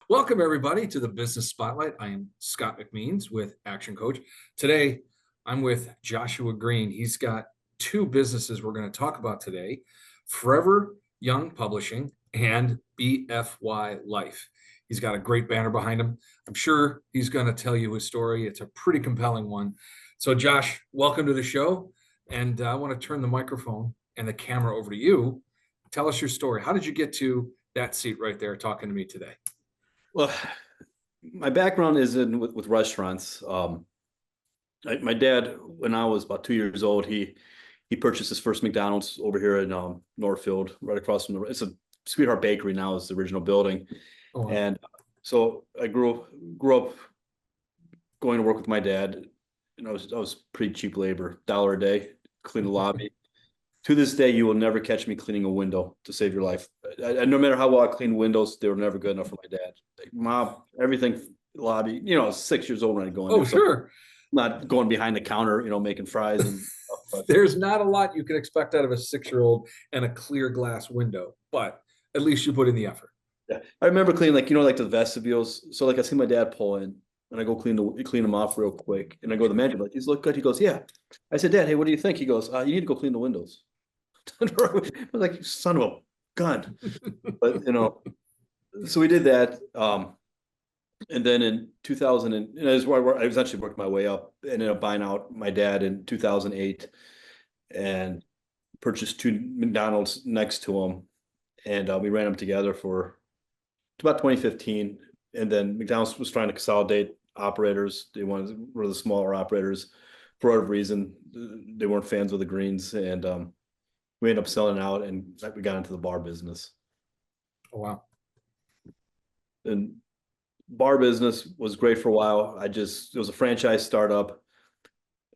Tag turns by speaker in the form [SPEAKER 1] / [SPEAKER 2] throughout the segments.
[SPEAKER 1] Welcome, everybody, to the Business Spotlight. I am Scott McMeans with Action Coach. Today, I'm with Joshua Greene. He's got two businesses we're going to talk about today: Forever Young Publishing and BFY Life. He's got a great banner behind him. I'm sure he's going to tell you his story. It's a pretty compelling one. So, Josh, welcome to the show. And I want to turn the microphone and the camera over to you. Tell us your story. How did you get to that seat right there talking to me today?
[SPEAKER 2] Well, my background is with restaurants. My dad, when I was about 2 years old, he purchased his first McDonald's over here in Northfield, right across from it's a Sweetheart Bakery now is the original building.
[SPEAKER 1] Oh, wow.
[SPEAKER 2] And so I grew up going to work with my dad, and I was pretty cheap labor, $1 a day, clean the lobby. To this day, you will never catch me cleaning a window to save your life. No matter how well I clean windows, they were never good enough for my dad. Like, mop everything, lobby. I was 6 years old when I go in.
[SPEAKER 1] Oh, sure.
[SPEAKER 2] Not going behind the counter, making fries and stuff. But
[SPEAKER 1] There's not a lot you can expect out of a 6-year-old and a clear glass window, but at least you put in the effort.
[SPEAKER 2] yeah, I remember cleaning like the vestibules. So I see my dad pull in, and I go clean them off real quick, and I go to the manager like, "These look good." He goes, "Yeah." I said, "Dad, hey, what do you think?" He goes, "You need to go clean the windows." I was like, "You son of a gun." But so we did that. And then in 2000, and that is where I was actually working my way up. Ended up buying out my dad in 2008 and purchased two McDonald's next to him. And we ran them together for about 2015. And then McDonald's was trying to consolidate operators. They wanted were the smaller operators for whatever reason. They weren't fans of the Greenes, and we ended up selling out, and we got into the bar business.
[SPEAKER 1] Oh, wow.
[SPEAKER 2] And bar business was great for a while. It was a franchise startup,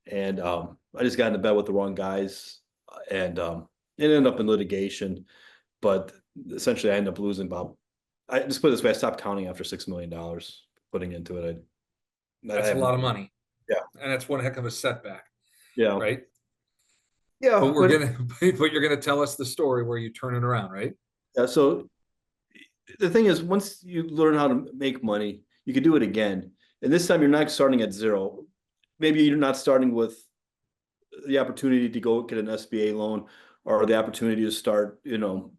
[SPEAKER 2] and I just got into bed with the wrong guys, and it ended up in litigation. But essentially, I ended up losing about. I just put it this way: I stopped counting after $6 million putting into it.
[SPEAKER 1] That's a lot of money.
[SPEAKER 2] Yeah,
[SPEAKER 1] and that's one heck of a setback,
[SPEAKER 2] yeah,
[SPEAKER 1] right?
[SPEAKER 2] yeah.
[SPEAKER 1] But but you're gonna tell us the story where you turn it around, right?
[SPEAKER 2] Yeah. So the thing is, once you learn how to make money, you can do it again. And this time, you're not starting at zero. Maybe you're not starting with the opportunity to go get an SBA loan or the opportunity to start,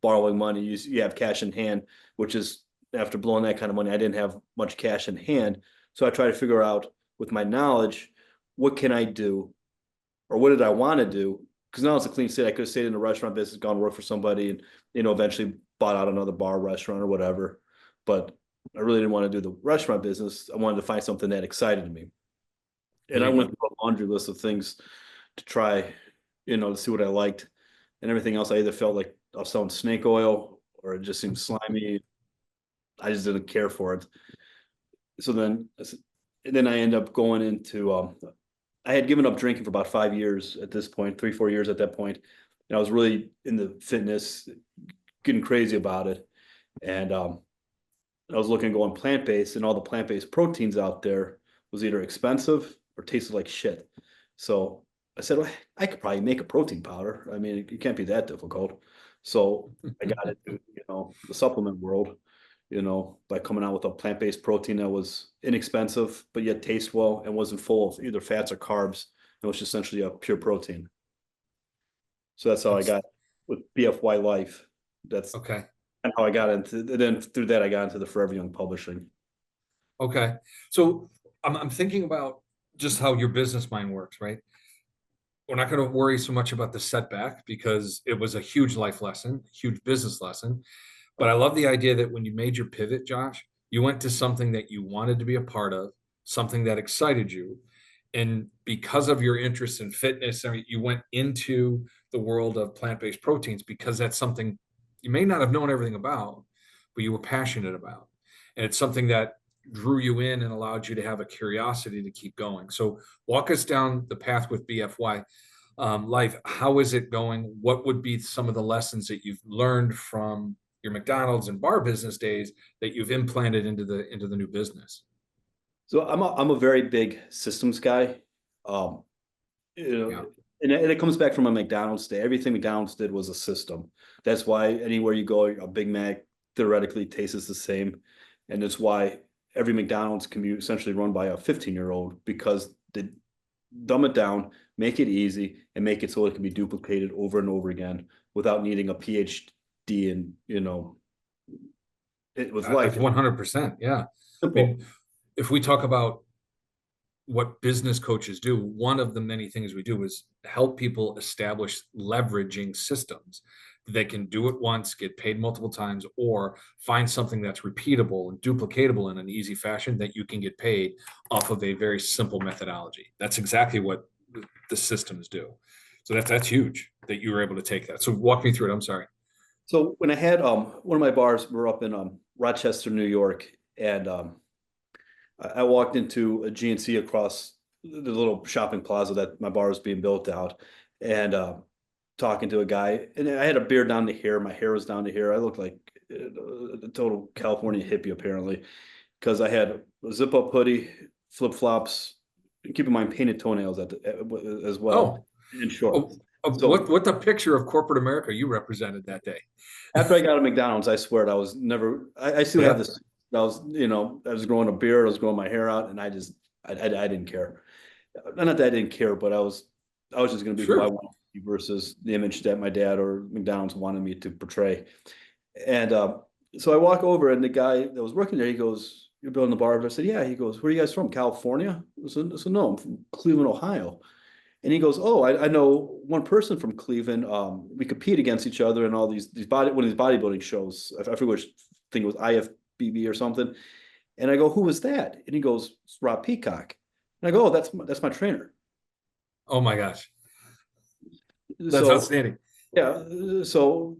[SPEAKER 2] borrowing money. You have cash in hand, which is after blowing that kind of money, I didn't have much cash in hand. So I try to figure out with my knowledge, what can I do, or what did I want to do? Because now it's a clean slate. I could have stayed in the restaurant business, gone to work for somebody, and eventually bought out another bar, restaurant, or whatever. But I really didn't want to do the restaurant business. I wanted to find something that excited me, and I went through a laundry list of things to try, to see what I liked, and everything else. I either felt like I was selling snake oil, or it just seemed slimy. I just didn't care for it. So then I ended up going into. I had given up drinking for about 5 years at this point, 3-4 years at that point, and I was really into fitness, getting crazy about it, and I was looking at going plant-based, and all the plant-based proteins out there was either expensive or tasted like shit. So I said, well, I could probably make a protein powder. I mean, it can't be that difficult. So I got into, the supplement world, by coming out with a plant-based protein that was inexpensive, but yet tastes well and wasn't full of either fats or carbs. It was essentially a pure protein. So that's how I got with BFY Life. That's
[SPEAKER 1] Okay.
[SPEAKER 2] and how I got into. And then through that, I got into the Forever Young Publishing.
[SPEAKER 1] Okay. So I'm thinking about just how your business mind works, right? We're not going to worry so much about the setback because it was a huge life lesson, huge business lesson. But I love the idea that when you made your pivot, Josh, you went to something that you wanted to be a part of, something that excited you. And because of your interest in fitness, I mean, you went into the world of plant-based proteins because that's something you may not have known everything about, but you were passionate about. And it's something that drew you in and allowed you to have a curiosity to keep going. So walk us down the path with BFY Life. How is it going? What would be some of the lessons that you've learned from your McDonald's and bar business days that you've implanted into the new business?
[SPEAKER 2] So I'm a very big systems guy.
[SPEAKER 1] Yeah.
[SPEAKER 2] And it comes back from a McDonald's day. Everything McDonald's did was a system. That's why anywhere you go, a Big Mac theoretically tastes the same. And that's why every McDonald's can be essentially run by a 15-year-old, because they dumb it down, make it easy, and make it so it can be duplicated over and over again without needing a PhD in, it with
[SPEAKER 1] That's
[SPEAKER 2] life.
[SPEAKER 1] 100%. Yeah. I
[SPEAKER 2] Simple.
[SPEAKER 1] mean, if we talk about what business coaches do, one of the many things we do is help people establish leveraging systems. They can do it once, get paid multiple times, or find something that's repeatable and duplicatable in an easy fashion that you can get paid off of a very simple methodology. That's exactly what the systems do. So that's huge that you were able to take that. So walk me through it. I'm sorry.
[SPEAKER 2] So when I had one of my bars, we're up in Rochester, New York, and I walked into a GNC across the little shopping plaza that my bar was being built out, and talking to a guy, and I had a beard down to here. My hair was down to here. I looked like a total California hippie apparently, because I had a zip up hoodie, flip flops. Keep in mind painted toenails as well,
[SPEAKER 1] Oh,
[SPEAKER 2] and shorts.
[SPEAKER 1] oh,
[SPEAKER 2] So
[SPEAKER 1] what the picture of corporate America you represented that day?
[SPEAKER 2] after I got to McDonald's, I swear I was never. I still have
[SPEAKER 1] Yeah,
[SPEAKER 2] this. I was, I was growing a beard. I was growing my hair out, and I didn't care. Not that I didn't care, but I was just going to be who I
[SPEAKER 1] sure.
[SPEAKER 2] wanted to be versus the image that my dad or McDonald's wanted me to portray. And so I walk over, and the guy that was working there, he goes, "You're building the bar?" I said, "Yeah." He goes, "Where are you guys from? California?" I said, "No, I'm from Cleveland, Ohio." And he goes, "Oh, I know one person from Cleveland. We compete against each other in all these one of these bodybuilding shows. I forget which thing it was, IFBB or something." And I go, "Who was that?" And he goes, "It's Rob Peacock." And I go, "Oh, that's my trainer."
[SPEAKER 1] Oh my gosh, that's
[SPEAKER 2] So
[SPEAKER 1] outstanding.
[SPEAKER 2] yeah, so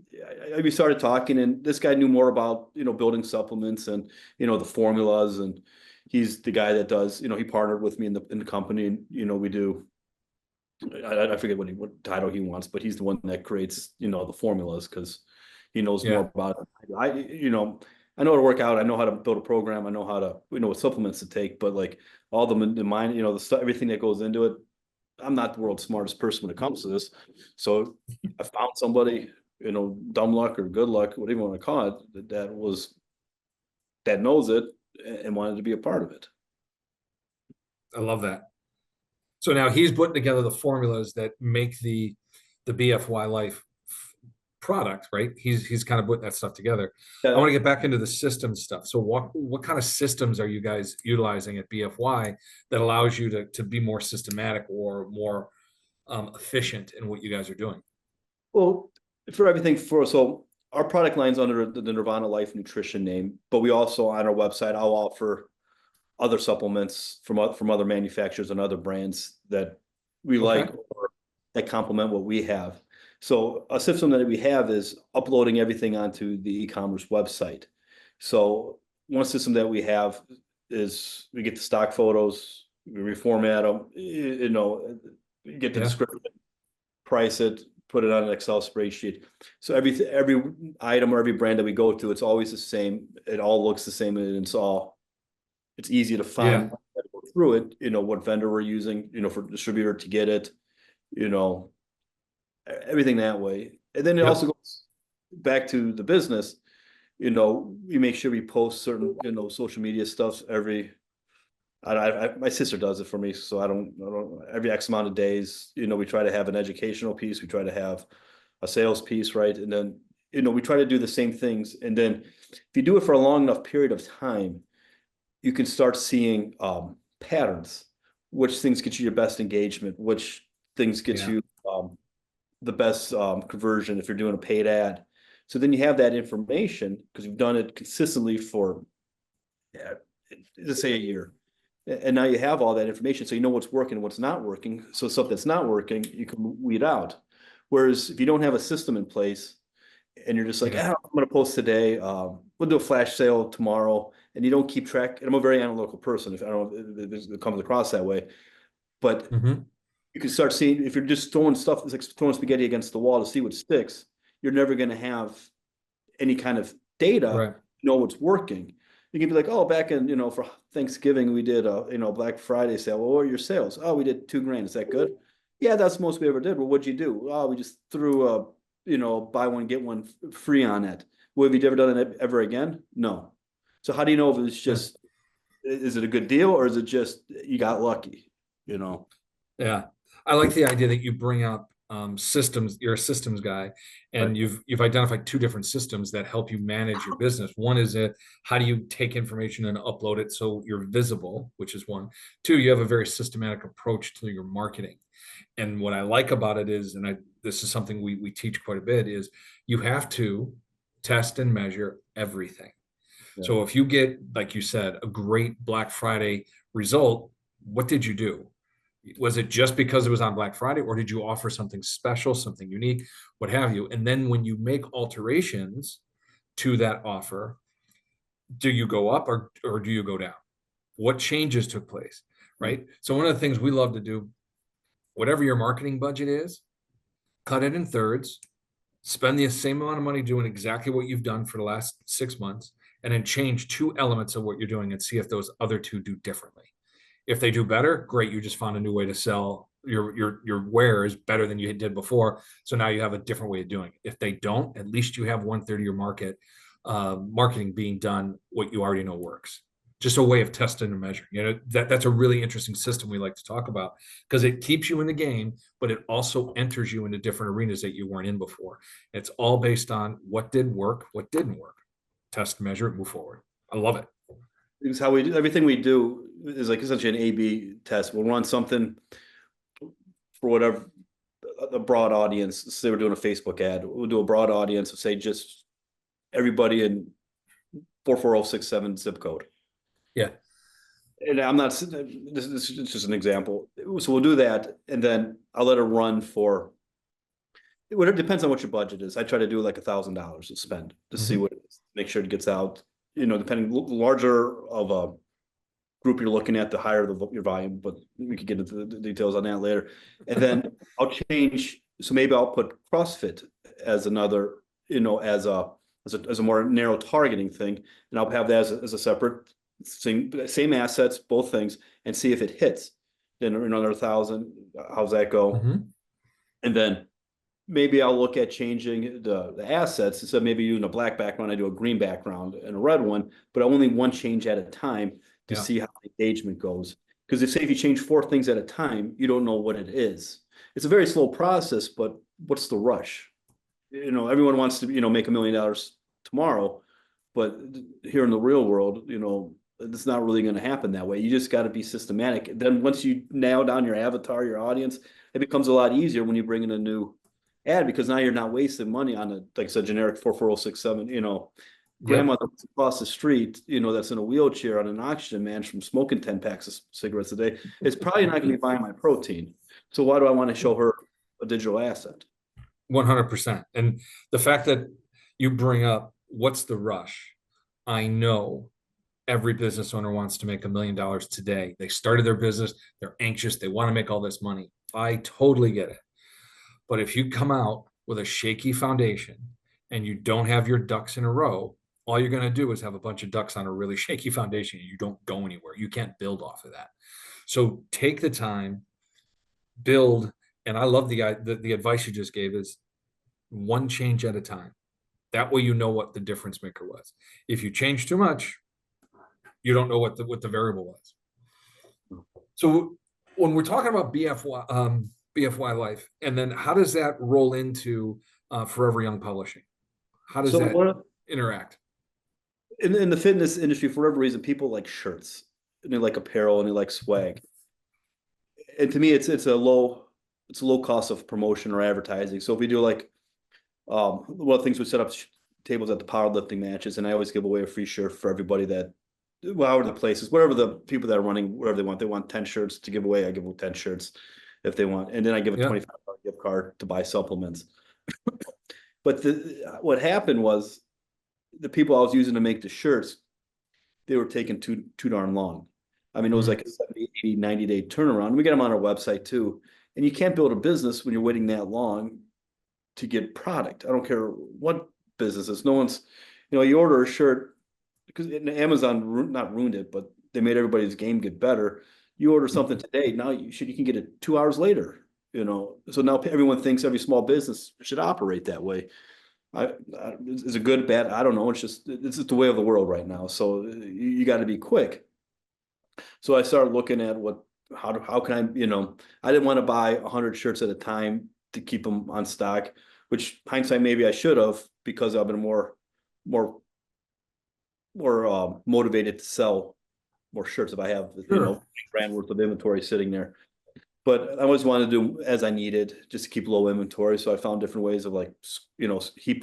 [SPEAKER 2] we started talking, and this guy knew more about building supplements and the formulas, and he's the guy that does he partnered with me in the company, and we do. I forget what title he wants, but he's the one that creates the formulas because he knows
[SPEAKER 1] Yeah,
[SPEAKER 2] more about it. I know how to work out. I know how to build a program. I know how to what supplements to take, but like all the mind, the stuff, everything that goes into it. I'm not the world's smartest person when it comes to this. So I found somebody, dumb luck or good luck, whatever you want to call it, that knows it and wanted to be a part of it.
[SPEAKER 1] I love that. So now he's putting together the formulas that make the BFY Life product, right? He's kind of putting that stuff together. I
[SPEAKER 2] Yeah.
[SPEAKER 1] want to get back into the system stuff. So what kind of systems are you guys utilizing at BFY that allows you to be more systematic or more efficient in what you guys are doing?
[SPEAKER 2] Well, for everything so our product line's under the Nirvana Life Nutrition name, but we also on our website I'll offer other supplements from other manufacturers and other brands that we
[SPEAKER 1] Okay.
[SPEAKER 2] like or that complement what we have. So a system that we have is uploading everything onto the e-commerce website. So one system that we have is we get the stock photos, we reformat them, get the
[SPEAKER 1] Yeah.
[SPEAKER 2] description, price it, put it on an Excel spreadsheet. So every item or every brand that we go to, it's always the same. It all looks the same, and it's easy to
[SPEAKER 1] Yeah.
[SPEAKER 2] find through it. What vendor we're using. For distributor to get it. You know everything that way, and then it also
[SPEAKER 1] Yep.
[SPEAKER 2] goes back to the business. We make sure we post certain social media stuff every. My sister does it for me, so I don't every X amount of days. We try to have an educational piece. We try to have a sales piece, right? And then we try to do the same things. And then if you do it for a long enough period of time, you can start seeing patterns. Which things get you your best engagement? Which things get
[SPEAKER 1] Yeah.
[SPEAKER 2] you the best conversion if you're doing a paid ad? So then you have that information because you've done it consistently for, yeah, let's say a year. And now you have all that information, so you know what's working and what's not working. So stuff that's not working, you can weed out. Whereas if you don't have a system in place and you're just like,
[SPEAKER 1] Yeah.
[SPEAKER 2] I'm going to post today, we'll do a flash sale tomorrow, and you don't keep track. And I'm a very analytical person. If I don't know if it comes across that way, but
[SPEAKER 1] Hmm.
[SPEAKER 2] you can start seeing if you're just throwing stuff, it's like throwing spaghetti against the wall to see what sticks. You're never going to have any kind of data,
[SPEAKER 1] Right.
[SPEAKER 2] know what's working. You can be like, oh, back in, for Thanksgiving, we did a, Black Friday sale. Well, what were your sales? Oh, we did 2 grand. Is that good? Yeah, that's the most we ever did. Well, what'd you do? Oh, we just threw a, buy one, get one free on it. Well, have you ever done it ever again? No. So how do you know if it's just, is it a good deal or is it just you got lucky? You know?
[SPEAKER 1] Yeah, I like the idea that you bring up systems. You're a systems guy,
[SPEAKER 2] Right.
[SPEAKER 1] and you've identified two different systems that help you manage your business. One is how do you take information and upload it so you're visible, which is one. Two, you have a very systematic approach to your marketing. And what I like about it is, and this is something we teach quite a bit, is you have to test and measure everything.
[SPEAKER 2] Yeah.
[SPEAKER 1] So if you get, like you said, a great Black Friday result, what did you do? Was it just because it was on Black Friday, or did you offer something special, something unique, what have you? And then when you make alterations to that offer, do you go up or do you go down? What changes took place, right? So one of the things we love to do, whatever your marketing budget is, cut it in thirds, spend the same amount of money doing exactly what you've done for the last 6 months, and then change two elements of what you're doing and see if those other two do differently. If they do better, great, you just found a new way to sell your wares better than you did before. So now you have a different way of doing it. If they don't, at least you have 1/3 of your marketing being done what you already know works. Just a way of testing and measuring. That's a really interesting system we like to talk about because it keeps you in the game, but it also enters you into different arenas that you weren't in before. It's all based on what did work, what didn't work. Test, measure it, move forward. I love it.
[SPEAKER 2] Because how we do everything we do is like essentially an A/B test. We'll run something for whatever a broad audience. Say we're doing a Facebook ad. We'll do a broad audience of say just everybody in 44067 zip code.
[SPEAKER 1] Yeah.
[SPEAKER 2] And I'm not, this is just an example. So we'll do that, and then I'll let it run for, whatever, depends on what your budget is. I try to do like $1,000 to spend to see what it is, make sure it gets out. Depending, the larger of a group you're looking at, the higher your volume, but we could get into the details on that later. And then I'll change, so maybe I'll put CrossFit as another, as a more narrow targeting thing, and I'll have that as a separate same assets, both things, and see if it hits. Then another 1,000. How's that go? And then maybe I'll look at changing the assets. Instead of maybe using a black background, I do a green background and a red one, but only one change at a time to see how the engagement goes. Because if you change 4 things at a time, you don't know what it is. It's a very slow process, but what's the rush? Everyone wants to, make $1 million tomorrow, but here in the real world, it's not really going to happen that way. You just got to be systematic. Then once you nail down your avatar, your audience, it becomes a lot easier when you bring in a new ad, because now you're not wasting money on like I said, generic 44067, grandma that's across the street, that's in a wheelchair on an oxygen man from smoking 10 packs of cigarettes a day. It's probably not going to be buying my protein. So why do I want to show her a digital asset?
[SPEAKER 1] 100%. And the fact that you bring up what's the rush, I know every business owner wants to make $1 million today. They started their business, they're anxious, they want to make all this money. I totally get it. But if you come out with a shaky foundation and you don't have your ducks in a row, all you're going to do is have a bunch of ducks on a really shaky foundation and you don't go anywhere. You can't build off of that. So take the time, build. And I love the advice you just gave is one change at a time. That way you know what the difference maker was. If you change too much, you don't know what the variable was. So when we're talking about BFY Life, and then how does that roll into Forever Young Publishing? How does that interact?
[SPEAKER 2] In the fitness industry, for whatever reason, people like shirts and they like apparel and they like swag. And to me, it's a low cost of promotion or advertising. So if we do like one of the things, we set up tables at the powerlifting matches, and I always give away a free shirt for everybody that, however the places, wherever the people that are running, wherever they want 10 shirts to give away, I give them 10 shirts if they want. And then I give a $25 gift card to buy supplements. But what happened was the people I was using to make the shirts, they were taking too darn long. I mean, it was like a 70, 80, 90-day turnaround. We get them on our website too. And you can't build a business when you're waiting that long to get product. I don't care what business is. No one's, you order a shirt, because Amazon not ruined it, but they made everybody's game get better. You order something today, now you can get it 2 hours later. So now everyone thinks every small business should operate that way. Is it good, bad? I don't know. It's just the way of the world right now. So you got to be quick. So I started looking at how can I, I didn't want to buy 100 shirts at a time to keep them on stock, which hindsight, maybe I should have, because I've been more, motivated to sell more shirts if I have,
[SPEAKER 1] Sure.
[SPEAKER 2] brand worth of inventory sitting there. But I always wanted to do as I needed, just to keep low inventory. So I found different ways of, like, heat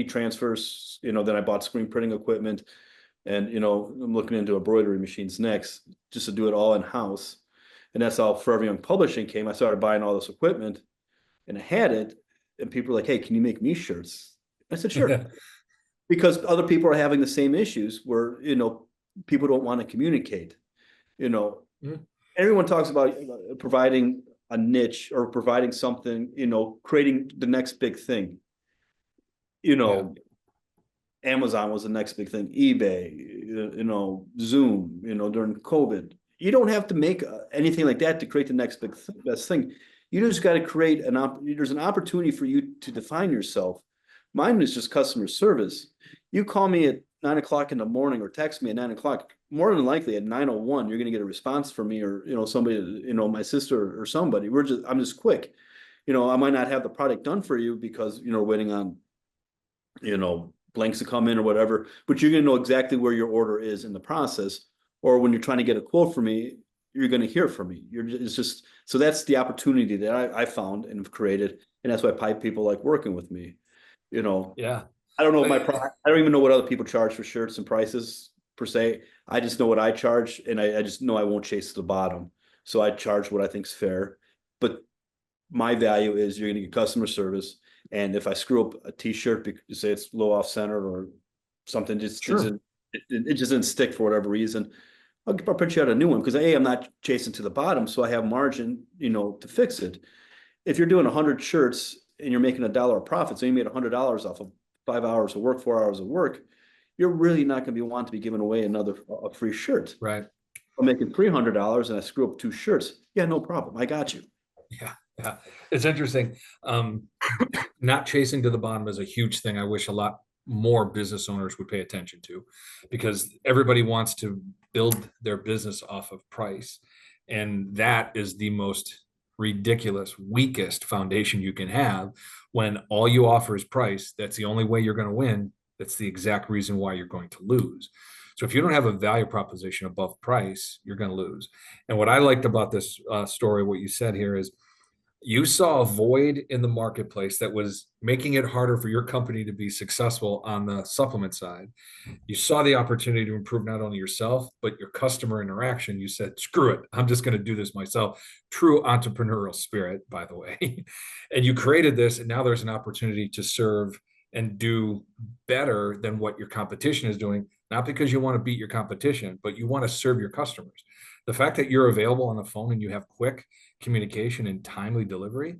[SPEAKER 2] transfers, then I bought screen printing equipment. And, I'm looking into embroidery machines next, just to do it all in house. And that's how Forever Young Publishing came. I started buying all this equipment and I had it. And people were like, hey, can you make me shirts? I said, sure. Because other people are having the same issues where, people don't want to communicate. You know,
[SPEAKER 1] Mhm.
[SPEAKER 2] Everyone talks about providing a niche or providing something, creating the next big thing. You
[SPEAKER 1] Yeah,
[SPEAKER 2] know, Amazon was the next big thing, eBay, Zoom, during COVID. You don't have to make anything like that to create the next best thing. You just got to create there's an opportunity for you to define yourself. Mine is just customer service. You call me at 9 o'clock in the morning or text me at 9 o'clock, more than likely at 9:01, you're going to get a response from me, or, somebody, my sister or somebody. I'm just quick. I might not have the product done for you because, waiting on, blanks to come in or whatever, but you're going to know exactly where your order is in the process. Or when you're trying to get a quote from me, you're going to hear from me. It's just, so that's the opportunity that I found and have created. And that's why people like working with me. You know,
[SPEAKER 1] yeah.
[SPEAKER 2] I don't know if
[SPEAKER 1] I-
[SPEAKER 2] I don't even know what other people charge for shirts and prices per se. I just know what I charge, and I just know I won't chase to the bottom. So I charge what I think is fair. But my value is you're going to get customer service. And if I screw up a t-shirt because say it's low off center or something just
[SPEAKER 1] Sure.
[SPEAKER 2] isn't, it just didn't stick for whatever reason, I'll print you out a new one because I'm not chasing to the bottom, so I have margin, to fix it. If you're doing 100 shirts and you're making $1 of profit, so you made $100 off of 5 hours of work, 4 hours of work, you're really not going to be wanting to be giving away a free shirt.
[SPEAKER 1] Right.
[SPEAKER 2] I'm making $300 and I screw up 2 shirts. Yeah, no problem. I got you.
[SPEAKER 1] Yeah. Yeah. It's interesting. Not chasing to the bottom is a huge thing. I wish a lot more business owners would pay attention to, because everybody wants to build their business off of price. And that is the most ridiculous, weakest foundation you can have when all you offer is price. That's the only way you're going to win. That's the exact reason why you're going to lose. So if you don't have a value proposition above price, you're going to lose. And what I liked about this story, what you said here is, you saw a void in the marketplace that was making it harder for your company to be successful on the supplement side. You saw the opportunity to improve not only yourself, but your customer interaction. You said, screw it, I'm just going to do this myself. True entrepreneurial spirit, by the way. And you created this, and now there's an opportunity to serve and do better than what your competition is doing, not because you want to beat your competition, but you want to serve your customers. The fact that you're available on the phone and you have quick communication and timely delivery,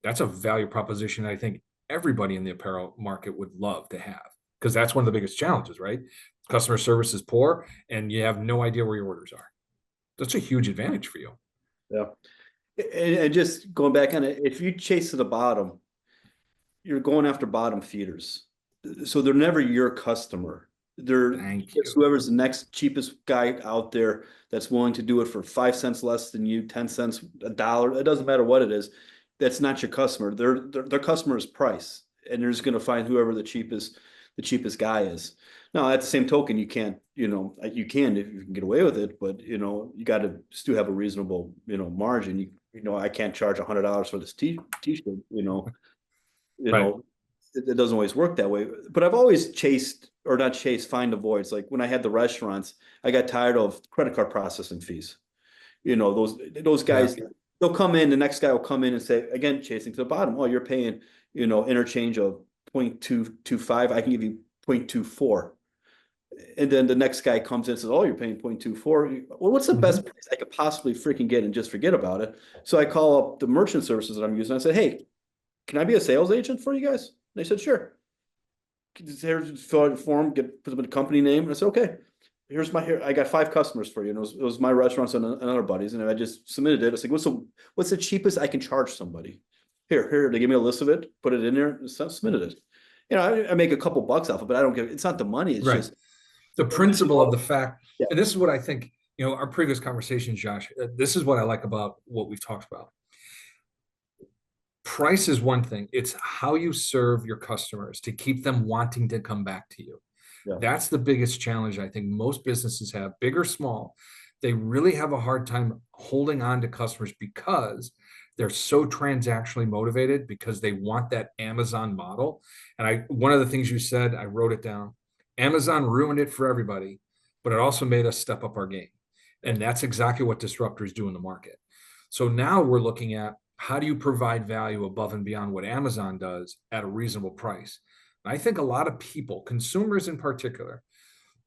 [SPEAKER 1] that's a value proposition I think everybody in the apparel market would love to have, because that's one of the biggest challenges, right? Customer service is poor and you have no idea where your orders are. That's a huge advantage for you.
[SPEAKER 2] Yeah. And just going back on it, if you chase to the bottom, you're going after bottom feeders. So they're never your customer. They're
[SPEAKER 1] Thank
[SPEAKER 2] just
[SPEAKER 1] you.
[SPEAKER 2] whoever's the next cheapest guy out there that's willing to do it for 5 cents less than you, 10 cents, $1. It doesn't matter what it is. That's not your customer. Their customer is price. And they're just going to find whoever the cheapest guy is. Now, at the same token, you can't, you can if you can get away with it, but you got to still have a reasonable, margin. I can't charge $100 for this t-shirt, you
[SPEAKER 1] Right.
[SPEAKER 2] know, it doesn't always work that way. But I've always chased, or not chased, find avoids. Like when I had the restaurants, I got tired of credit card processing fees. Those
[SPEAKER 1] Yeah.
[SPEAKER 2] guys, they'll come in, the next guy will come in and say, again, chasing to the bottom. Oh, you're paying, interchange of 0.225. I can give you 0.24. And then the next guy comes in and says, oh, you're paying 0.24. Well, what's the best price I could possibly freaking get and just forget about it? So I call up the merchant services that I'm using. I say, hey, can I be a sales agent for you guys? They said, sure. Here's fill out a form, put them in a company name. And I said, okay, here. I got 5 customers for you. And it was my restaurants and other buddies. And I just submitted it. I said, what's the cheapest I can charge somebody? Here, they give me a list of it, put it in there, and submitted it. I make a couple bucks off it, but I don't give, it's not the money. It's
[SPEAKER 1] Right.
[SPEAKER 2] just,
[SPEAKER 1] The
[SPEAKER 2] this is
[SPEAKER 1] principle of
[SPEAKER 2] all,
[SPEAKER 1] the fact,
[SPEAKER 2] yeah,
[SPEAKER 1] and this is what I think, our previous conversations, Josh, this is what I like about what we've talked about. Price is one thing. It's how you serve your customers to keep them wanting to come back to you.
[SPEAKER 2] yeah,
[SPEAKER 1] That's the biggest challenge I think most businesses have, big or small. They really have a hard time holding on to customers because they're so transactionally motivated because they want that Amazon model. And one of the things you said, I wrote it down. Amazon ruined it for everybody, but it also made us step up our game.
[SPEAKER 2] yeah.
[SPEAKER 1] And that's exactly what disruptors do in the market. So now we're looking at how do you provide value above and beyond what Amazon does at a reasonable price? I think a lot of people, consumers in particular,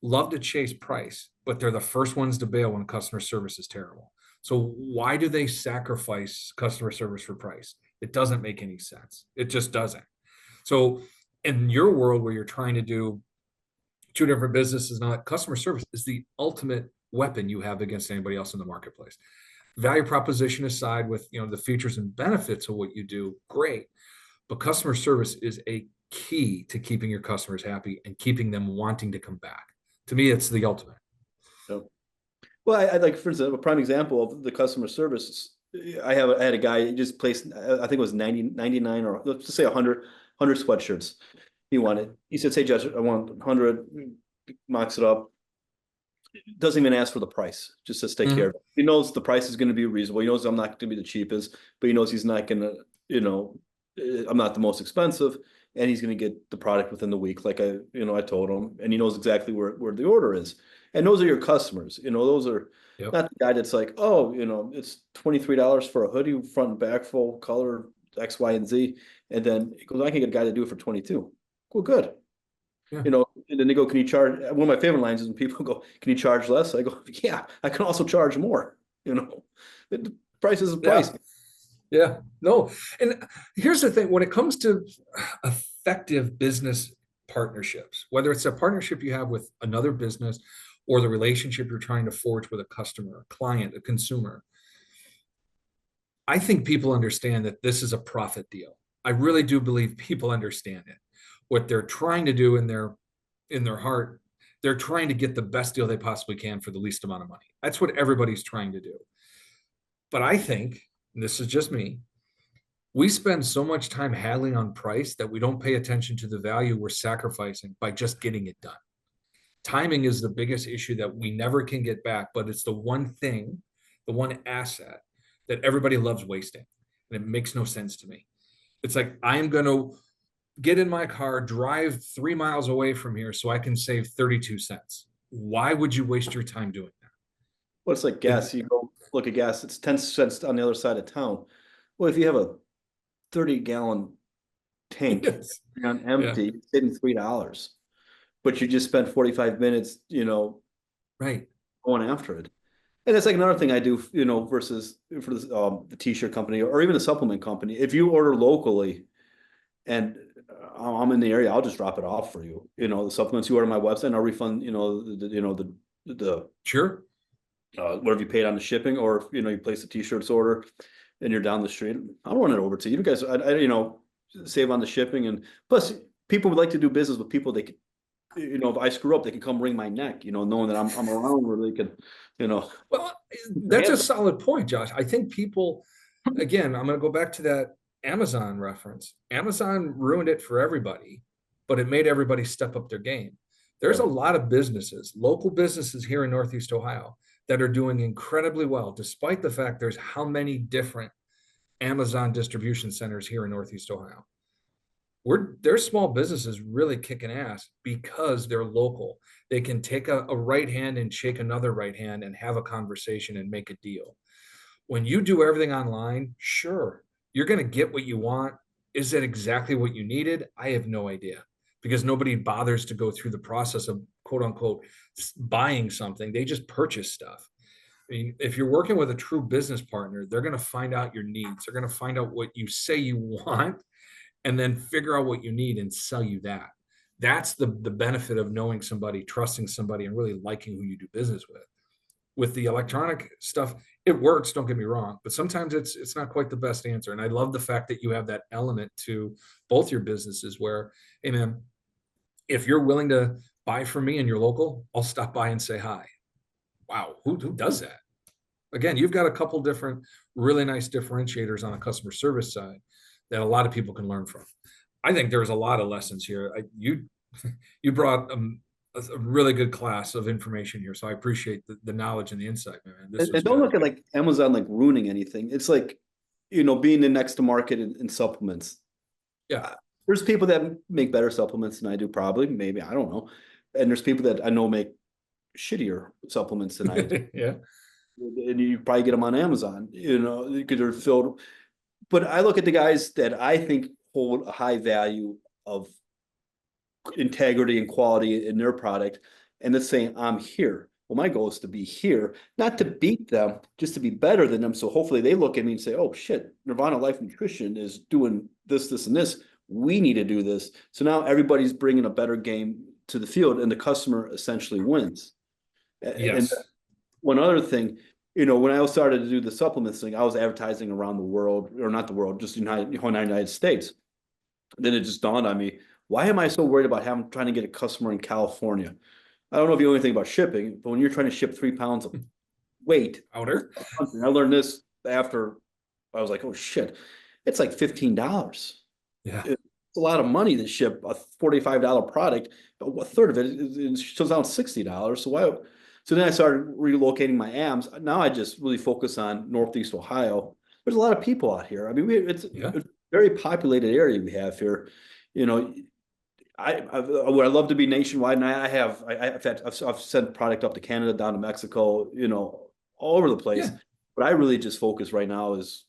[SPEAKER 1] love to chase price, but they're the first ones to bail when customer service is terrible. So why do they sacrifice customer service for price? It doesn't make any sense. It just doesn't. So in your world where you're trying to do two different businesses, not customer service is the ultimate weapon you have against anybody else in the marketplace. Value proposition aside with the features and benefits of what you do, great. But customer service is a key to keeping your customers happy and keeping them wanting to come back. To me, it's the ultimate.
[SPEAKER 2] So, well, I like, for instance, a prime example of the customer service. I had a guy, he just placed, I think it was 99, or let's just say 100 sweatshirts. He said, "Hey, Judge, I want 100, mocks it up." Doesn't even ask for the price, just says take care of it. He knows the price is going to be reasonable. He knows I'm not going to be the cheapest, but he knows he's not going to, I'm not the most expensive, and he's going to get the product within the week, like I told him, and he knows exactly where the order is. And those are your customers. Those are
[SPEAKER 1] Yep.
[SPEAKER 2] not the guy that's like, oh, it's $23 for a hoodie, front and back, full color, X, Y, and Z, and then he goes, I can get a guy to do it for 22. Well, good.
[SPEAKER 1] Yeah.
[SPEAKER 2] And then they go, can you charge? One of my favorite lines is when people go, can you charge less? I go, yeah, I can also charge more. The price is the price.
[SPEAKER 1] Yeah. No. And here's the thing, when it comes to effective business partnerships, whether it's a partnership you have with another business or the relationship you're trying to forge with a customer, a client, a consumer, I think people understand that this is a profit deal. I really do believe people understand it. What they're trying to do in their heart, they're trying to get the best deal they possibly can for the least amount of money. That's what everybody's trying to do. But I think, and this is just me, we spend so much time haggling on price that we don't pay attention to the value we're sacrificing by just getting it done. Timing is the biggest issue that we never can get back, but it's the one thing, the one asset that everybody loves wasting. And it makes no sense to me. It's like, I'm going to get in my car, drive 3 miles away from here so I can save 32 cents. Why would you waste your time doing that?
[SPEAKER 2] Well, it's like gas. You go look at gas, it's 10 cents on the other side of town. Well, if you have a 30-gallon tank
[SPEAKER 1] Yes.
[SPEAKER 2] on
[SPEAKER 1] Yeah.
[SPEAKER 2] empty, it's saving $3. But you just spent 45 minutes,
[SPEAKER 1] Right.
[SPEAKER 2] going after it. And it's like another thing I do, versus for the t-shirt company or even the supplement company. If you order locally and I'm in the area, I'll just drop it off for you. The supplements you order on my website, and I'll refund, the
[SPEAKER 1] Sure.
[SPEAKER 2] whatever you paid on the shipping, or if, you place a t-shirts order and you're down the street, I'll run it over to you. You guys, save on the shipping, and plus people would like to do business with people they could, if I screw up, they can come wring my neck, knowing that I'm around where they could,
[SPEAKER 1] Well, that's a solid point, Josh. I think people, again, I'm going to go back to that Amazon reference. Amazon ruined it for everybody, but it made everybody step up their game. There's a lot of businesses, local businesses here in Northeast Ohio, that are doing incredibly well, despite the fact there's how many different Amazon distribution centers here in Northeast Ohio. There's small businesses really kicking ass because they're local. They can take a right hand and shake another right hand and have a conversation and make a deal. When you do everything online, sure, you're going to get what you want. Is it exactly what you needed? I have no idea, because nobody bothers to go through the process of quote unquote buying something. They just purchase stuff. I mean, if you're working with a true business partner, they're going to find out your needs. They're going to find out what you say you want and then figure out what you need and sell you that. That's the benefit of knowing somebody, trusting somebody, and really liking who you do business with. with the electronic stuff, it works, don't get me wrong, but sometimes it's not quite the best answer. And I love the fact that you have that element to both your businesses where, hey man, if you're willing to buy from me and you're local, I'll stop by and say hi. Wow, who does that? Again, you've got a couple different really nice differentiators on a customer service side that a lot of people can learn from. I think there's a lot of lessons here. You brought a really good class of information here, so I appreciate the knowledge and the insight, man. This was
[SPEAKER 2] And don't
[SPEAKER 1] good.
[SPEAKER 2] look at like Amazon like ruining anything. It's like, being the next to market in supplements.
[SPEAKER 1] Yeah,
[SPEAKER 2] There's people that make better supplements than I do, probably, maybe, I don't know. And there's people that I know make shittier supplements than I do.
[SPEAKER 1] yeah,
[SPEAKER 2] And you probably get them on Amazon, because they're filled. But I look at the guys that I think hold a high value of integrity and quality in their product, and it's saying, I'm here. Well, my goal is to be here, not to beat them, just to be better than them. So hopefully they look at me and say, oh shit, Nirvana Life Nutrition is doing this, this, and this. We need to do this. So now everybody's bringing a better game to the field, and the customer essentially wins. And
[SPEAKER 1] yes,
[SPEAKER 2] one other thing, when I started to do the supplements thing, I was advertising around the world, or not the world, just United States. Then it just dawned on me, why am I so worried about trying to get a customer in California? I don't know if you know anything about shipping, but when you're trying to ship 3 pounds of weight,
[SPEAKER 1] outer.
[SPEAKER 2] I learned this after I was like, oh shit, it's like $15.
[SPEAKER 1] Yeah,
[SPEAKER 2] It's a lot of money to ship a $45 product, but a third of it shows down $60. So why? So then I started relocating my AMs. Now I just really focus on Northeast Ohio. There's a lot of people out here. I mean, it's
[SPEAKER 1] yeah,
[SPEAKER 2] a very populated area we have here. You know, I would love to be nationwide, and I've sent product up to Canada, down to Mexico, all over the place.
[SPEAKER 1] yeah,
[SPEAKER 2] But I really just focus right now is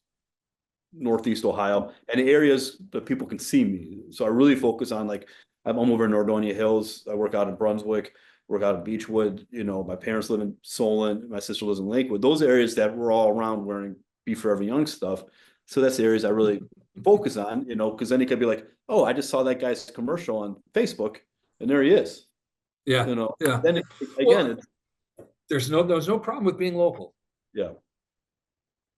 [SPEAKER 2] Northeast Ohio and areas that people can see me. So I really focus on, like, I'm over in Nordonia Hills. I work out in Brunswick, work out in Beechwood. My parents live in Solon. My sister lives in Lakewood. Those areas that we're all around wearing Be Forever Young stuff. So that's the areas I really focus on, because then he could be like, oh, I just saw that guy's commercial on Facebook and there he is.
[SPEAKER 1] yeah, yeah.
[SPEAKER 2] Then
[SPEAKER 1] Well,
[SPEAKER 2] again,
[SPEAKER 1] there's no problem with being local.
[SPEAKER 2] yeah.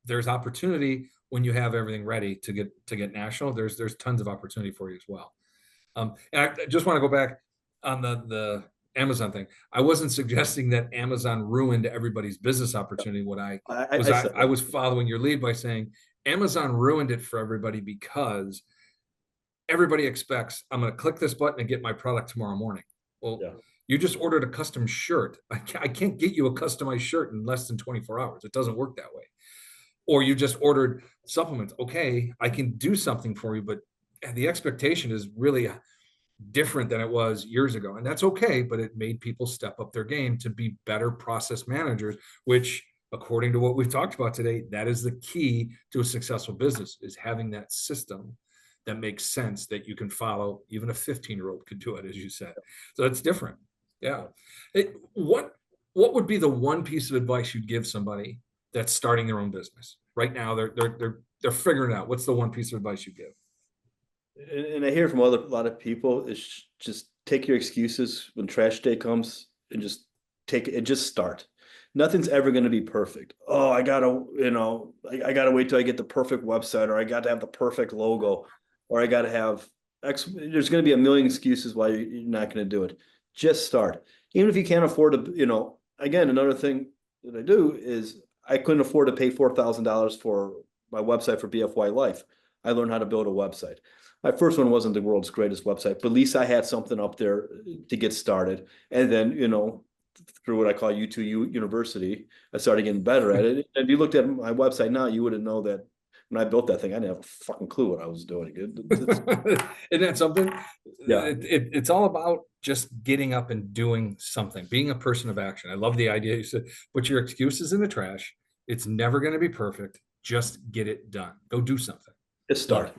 [SPEAKER 1] There's opportunity when you have everything ready to get national. There's tons of opportunity for you as well. And I just want to go back on the Amazon thing. I wasn't suggesting that Amazon ruined everybody's business opportunity. What I was following your lead by saying Amazon ruined it for everybody because everybody expects I'm going to click this button and get my product tomorrow morning. Well,
[SPEAKER 2] Yeah.
[SPEAKER 1] you just ordered a custom shirt. I can't get you a customized shirt in less than 24 hours. It doesn't work that way. Or you just ordered supplements. Okay, I can do something for you, but the expectation is really different than it was years ago. And that's okay, but it made people step up their game to be better process managers, which, according to what we've talked about today, that is the key to a successful business, is having that system that makes sense that you can follow. Even a 15-year-old could do it, as you said. So that's different. Yeah. What would be the one piece of advice you'd give somebody that's starting their own business right now? They're figuring it out. What's the one piece of advice you give?
[SPEAKER 2] And I hear from a lot of people is just take your excuses when trash day comes and just take it and just start. Nothing's ever going to be perfect. Oh, I gotta wait till I get the perfect website, or I got to have the perfect logo, or I got to have X. There's going to be a million excuses why you're not going to do it. Just start. Even if you can't afford to, again, another thing that I do is I couldn't afford to pay $4,000 for my website for BFY Life. I learned how to build a website. My first one wasn't the world's greatest website, but at least I had something up there to get started. And then, through what I call U2U University, I started getting better at it. If you looked at my website now, you wouldn't know that when I built that thing, I didn't have a fucking clue what I was doing.
[SPEAKER 1] Isn't that something?
[SPEAKER 2] Yeah.
[SPEAKER 1] It's all about just getting up and doing something, being a person of action. I love the idea. You said, put your excuses in the trash. It's never going to be perfect. Just get it done. Go do something.
[SPEAKER 2] Just start.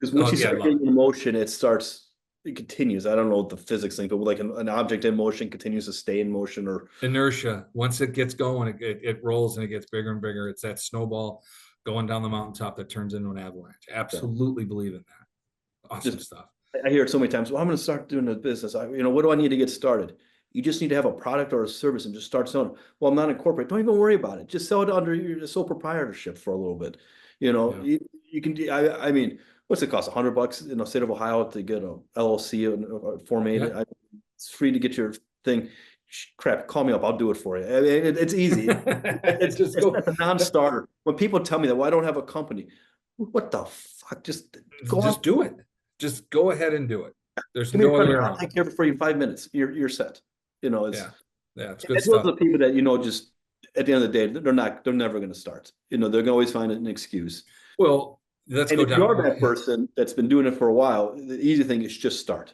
[SPEAKER 2] Because once you start getting in motion, it continues. I don't know what the physics thing, but like an object in motion continues to stay in motion, or
[SPEAKER 1] inertia. Once it gets going, it rolls and it gets bigger and bigger. It's that snowball going down the mountaintop that turns into an avalanche. Absolutely believe in that. Awesome stuff.
[SPEAKER 2] I hear it so many times. Well, I'm going to start doing a business. What do I need to get started? You just need to have a product or a service and just start selling. Well, I'm not incorporated. Don't even worry about it. Just sell it under your sole proprietorship for a little bit. You know,
[SPEAKER 1] Yeah.
[SPEAKER 2] you can, I mean, what's it cost? $100 in the state of Ohio to get a LLC Form A?
[SPEAKER 1] Yeah.
[SPEAKER 2] It's free to get your thing. Crap, call me up. I'll do it for you. I mean, it's easy.
[SPEAKER 1] Just
[SPEAKER 2] It's
[SPEAKER 1] go,
[SPEAKER 2] a non-starter. When people tell me that, well, I don't have a company. What the fuck? Just go
[SPEAKER 1] just
[SPEAKER 2] out.
[SPEAKER 1] do it. Just go ahead and do it. There's
[SPEAKER 2] Give me a
[SPEAKER 1] no other
[SPEAKER 2] credit
[SPEAKER 1] way
[SPEAKER 2] card. I'll
[SPEAKER 1] around it.
[SPEAKER 2] take care of it for you in 5 minutes. You're set. You know,
[SPEAKER 1] Yeah. Yeah. It's
[SPEAKER 2] and
[SPEAKER 1] good
[SPEAKER 2] those are
[SPEAKER 1] stuff.
[SPEAKER 2] the people that, you know, just at the end of the day, they're never going to start. You know, they're going to always find an excuse.
[SPEAKER 1] Well, let's
[SPEAKER 2] And
[SPEAKER 1] go
[SPEAKER 2] if you are
[SPEAKER 1] down.
[SPEAKER 2] that person that's been doing it for a while, the easy thing is just start.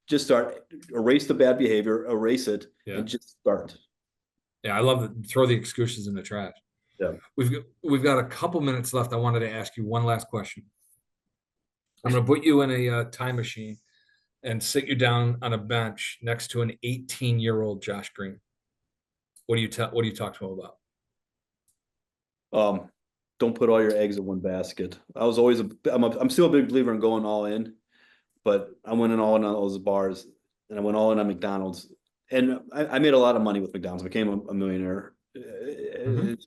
[SPEAKER 2] Just start, erase the bad behavior, erase it,
[SPEAKER 1] Yeah.
[SPEAKER 2] and just start.
[SPEAKER 1] Yeah. I love it. Throw the excuses in the trash.
[SPEAKER 2] Yeah.
[SPEAKER 1] We've got a couple minutes left. I wanted to ask you one last question. I'm going to put you in a time machine and sit you down on a bench next to an 18-year-old Josh Greene. What do you tell? What do you talk to him about?
[SPEAKER 2] Don't put all your eggs in one basket. I was always I'm still a big believer in going all in, but I went in all in on those bars, and I went all in on McDonald's, and I made a lot of money with McDonald's. I became a millionaire.
[SPEAKER 1] Mhm.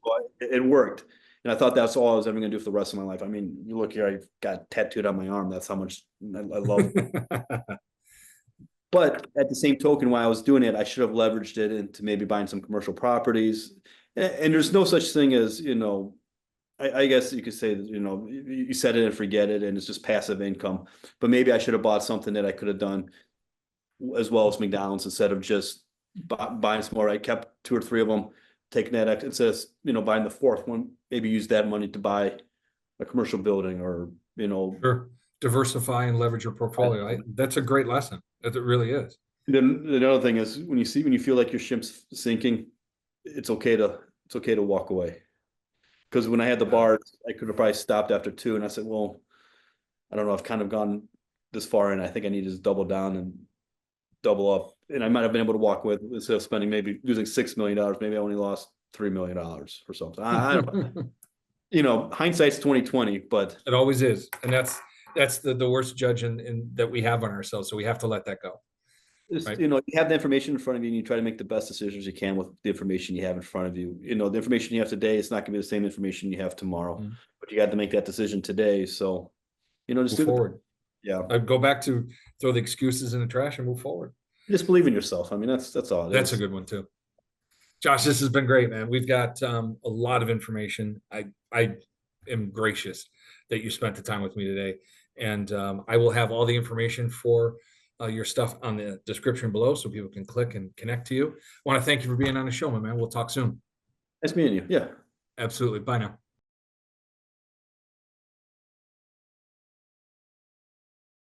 [SPEAKER 2] It worked, and I thought that's all I was ever going to do for the rest of my life. I mean, you look here, I've got tattooed on my arm. That's how much I love it. But at the same token, while I was doing it, I should have leveraged it into maybe buying some commercial properties. And there's no such thing as, you know, I guess you could say that, you know, you set it and forget it, and it's just passive income. But maybe I should have bought something that I could have done as well as McDonald's instead of just buying some more. I kept two or three of them, taking that instead of, you know, buying the fourth one, maybe use that money to buy a commercial building or, you know.
[SPEAKER 1] Sure. Diversify and leverage your portfolio. That's a great lesson. It really is.
[SPEAKER 2] Then the other thing is when you feel like your ship's sinking, it's okay to walk away. Because when I had the
[SPEAKER 1] Yeah.
[SPEAKER 2] bars, I could have probably stopped after two, and I said, well, I don't know, I've kind of gone this far, and I think I need to just double down and double up. And I might have been able to walk with instead of spending maybe losing $6 million, maybe I only lost $3 million or something. I don't know. You know, hindsight's 2020, but
[SPEAKER 1] It always is. And that's the worst judge in that we have on ourselves. So we have to let that go.
[SPEAKER 2] just,
[SPEAKER 1] Right.
[SPEAKER 2] you know, you have the information in front of you and you try to make the best decisions you can with the information you have in front of you. You know, the information you have today is not gonna be the same information you have tomorrow,
[SPEAKER 1] Mhm.
[SPEAKER 2] but you got to make that decision today. So, you know, just
[SPEAKER 1] Move forward.
[SPEAKER 2] yeah,
[SPEAKER 1] I'd go back to throw the excuses in the trash and move forward.
[SPEAKER 2] just believe in yourself. I mean, that's all it
[SPEAKER 1] That's a
[SPEAKER 2] is.
[SPEAKER 1] good one too. Josh, this has been great, man. We've got a lot of information. I am gracious that you spent the time with me today, and I will have all the information for your stuff on the description below, so people can click and connect to you. I want to thank you for being on the show, my man. We'll talk soon.
[SPEAKER 2] Nice meeting you. Yeah.
[SPEAKER 1] Absolutely. Bye now.